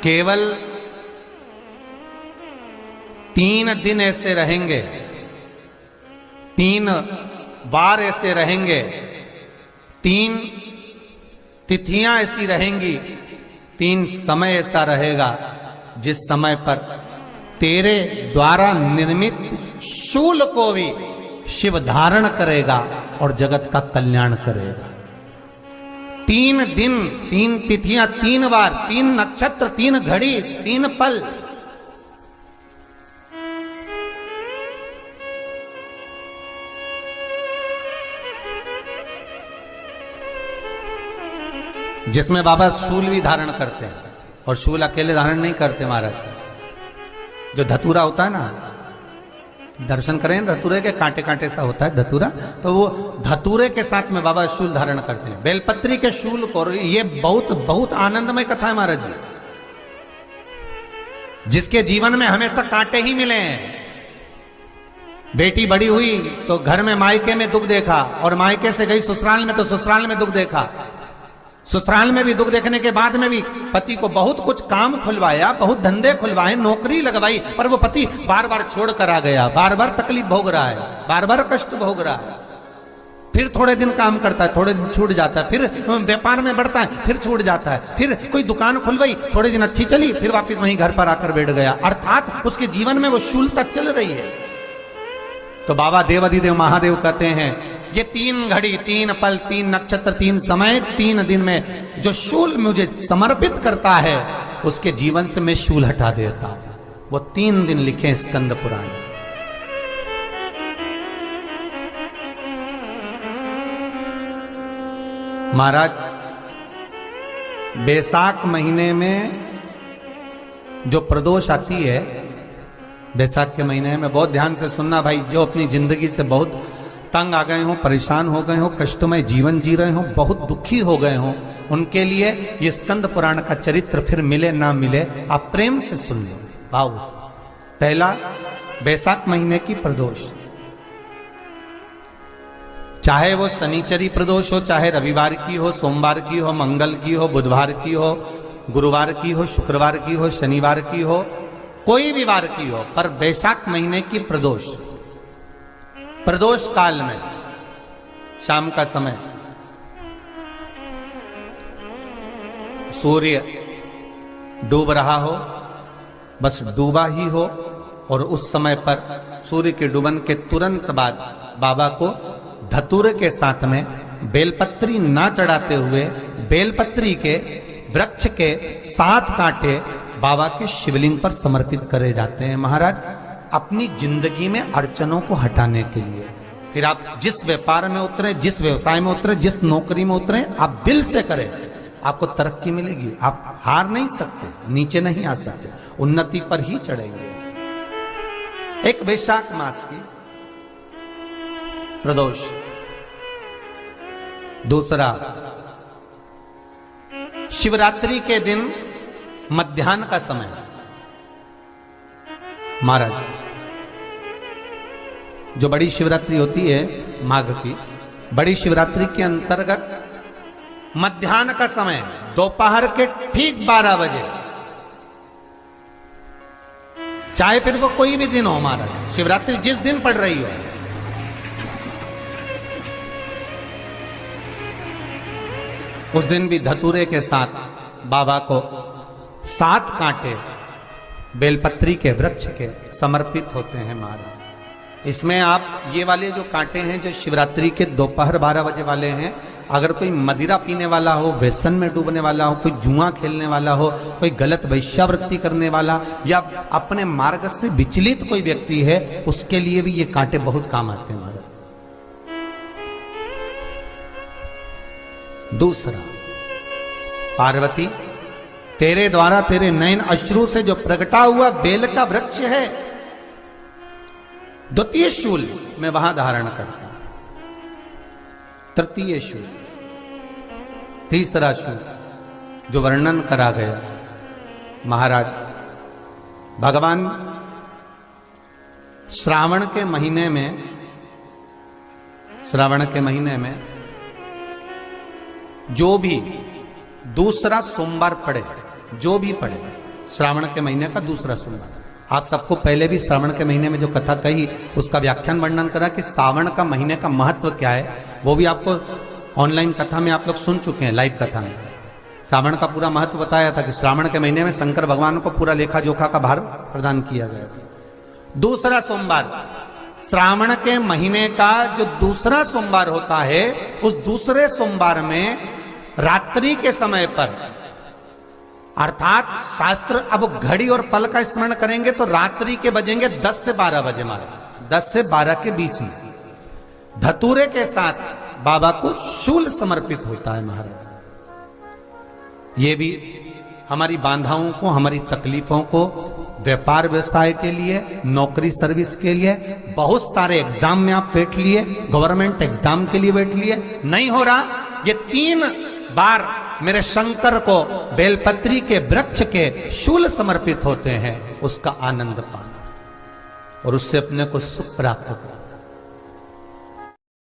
केवल 3 दिन ऐसे रहेंगे, 3 बार ऐसे रहेंगे, 3 तिथियां ऐसी रहेंगी, 3 समय ऐसा रहेगा जिस समय पर तेरे द्वारा निर्मित शूल को भी शिव धारण करेगा और जगत का कल्याण करेगा। 3 दिन, 3 तिथियां, 3 बार, 3 नक्षत्र, 3 घड़ी, 3 पल। जिसमें बाबा शूल भी धारण करते हैं, और शूल अकेले धारण नहीं करते महाराज। जो धतूरा होता है ना, दर्शन करें धतूरे के, कांटे कांटे सा होता है धतूरा, तो वो धतूरे के साथ में बाबा शूल धारण करते हैं, बेलपत्री के शूल को। ये बहुत बहुत आनंदमय कथा है महाराज जी। जिसके जीवन में हमेशा कांटे ही मिले हैं। बेटी बड़ी हुई तो घर में मायके में दुख देखा, और मायके से गई ससुराल में तो ससुराल में दुख देखा। ससुराल में भी दुख देखने के बाद में भी पति को बहुत कुछ काम खुलवाया, बहुत धंधे खुलवाए, नौकरी लगवाई, पर वो पति बार बार छोड़ कर आ गया, बार बार तकलीफ भोग रहा है, बार बार कष्ट भोग रहा है। फिर थोड़े दिन काम करता है, थोड़े दिन छूट जाता है, फिर व्यापार में बढ़ता है, फिर छूट जाता है, फिर कोई दुकान खुलवाई, थोड़े दिन अच्छी चली, फिर वापस वहीं घर पर आकर बैठ गया। अर्थात उसके जीवन में वो शूलता चल रही है। तो बाबा देवाधिदेव महादेव कहते हैं, ये 3 घड़ी, 3 पल, 3 नक्षत्र, 3 समय, 3 दिन में जो शूल मुझे समर्पित करता है, उसके जीवन से मैं शूल हटा देता हूं। वो 3 दिन लिखे स्कंद पुराण। महाराज, बैसाख महीने में जो प्रदोष आती है, बैसाख के महीने में बहुत ध्यान से सुनना भाई, जो अपनी जिंदगी से बहुत तंग आ गए हो, परेशान हो गए हो, कष्टमय जीवन जी रहे हो, बहुत दुखी हो गए हो, उनके लिए ये स्कंद पुराण का चरित्र फिर मिले ना मिले, आप प्रेम से सुन लो भाव से। पहला, बैसाख महीने की प्रदोष, चाहे वो शनिचरी प्रदोष हो, चाहे रविवार की हो, सोमवार की हो, मंगल की हो, बुधवार की हो, गुरुवार की हो, शुक्रवार की हो, शनिवार की हो, कोई भी वार की हो, पर बैसाख महीने की प्रदोष, प्रदोष काल में शाम का समय सूर्य डूब रहा हो, बस डूबा ही हो, और उस समय पर सूर्य के डूबन के तुरंत बाद बाबा को धतूरे के साथ में बेलपत्री ना चढ़ाते हुए बेलपत्री के वृक्ष के 7 कांटे बाबा के शिवलिंग पर समर्पित करे जाते हैं महाराज, अपनी जिंदगी में अड़चनों को हटाने के लिए। फिर आप जिस व्यापार में उतरे, जिस व्यवसाय में उतरे, जिस नौकरी में उतरे, आप दिल से करें, आपको तरक्की मिलेगी। आप हार नहीं सकते, नीचे नहीं आ सकते, उन्नति पर ही चढ़ेंगे। एक वैशाख मास की प्रदोष। दूसरा, शिवरात्रि के दिन मध्याह्न का समय महाराज, जो बड़ी शिवरात्रि होती है माघ की, बड़ी शिवरात्रि के अंतर्गत मध्याह्न का समय, दोपहर के ठीक 12 बजे, चाहे फिर वो कोई भी दिन हो महाराज, शिवरात्रि जिस दिन पड़ रही हो, उस दिन भी धतूरे के साथ बाबा को 7 कांटे बेलपत्री के वृक्ष के समर्पित होते हैं महाराज। इसमें आप ये वाले जो कांटे हैं, जो शिवरात्रि के दोपहर 12 बजे वाले हैं, अगर कोई मदिरा पीने वाला हो, व्यसन में डूबने वाला हो, कोई जुआ खेलने वाला हो, कोई गलत वैश्यावृत्ति करने वाला, या अपने मार्ग से विचलित कोई व्यक्ति है, उसके लिए भी ये कांटे बहुत काम आते हैं महाराज। दूसरा, पार्वती, तेरे द्वारा तेरे नयन अश्रु से जो प्रगटा हुआ बेल का वृक्ष है, द्वितीय शूल मैं वहां धारण करता हूं, तृतीय शूल, तीसरा शूल जो वर्णन करा गया महाराज, भगवान श्रावण के महीने में जो भी दूसरा सोमवार पड़े, जो भी पड़े, श्रावण के महीने का दूसरा सोमवार। आप सबको पहले भी श्रावण के महीने में जो कथा कही उसका व्याख्यान वर्णन करा कि श्रावण का महीने का महत्व क्या है, वो भी आपको ऑनलाइन कथा में आप लोग सुन चुके हैं, लाइव कथा में श्रावण का पूरा महत्व बताया था कि श्रावण के महीने में शंकर भगवान को पूरा लेखा जोखा का भार प्रदान किया गया था। दूसरा सोमवार, श्रावण के महीने का जो दूसरा सोमवार होता है, उस दूसरे सोमवार में रात्रि के समय पर, अर्थात शास्त्र अब घड़ी और पल का स्मरण करेंगे तो रात्रि के बजेंगे 10 से 12 बजे, मारे 10 से 12 के बीच में धतूरे के साथ बाबा को शूल समर्पित होता है महाराज। ये भी हमारी बाधाओं को, हमारी तकलीफों को, व्यापार व्यवसाय के लिए, नौकरी सर्विस के लिए, बहुत सारे एग्जाम में आप बैठ लिए, गवर्नमेंट एग्जाम के लिए बैठ लिए, नहीं हो रहा, ये 3 बार मेरे शंकर को बेलपत्री के वृक्ष के शूल समर्पित होते हैं, उसका आनंद पाना और उससे अपने को सुख प्राप्त करना।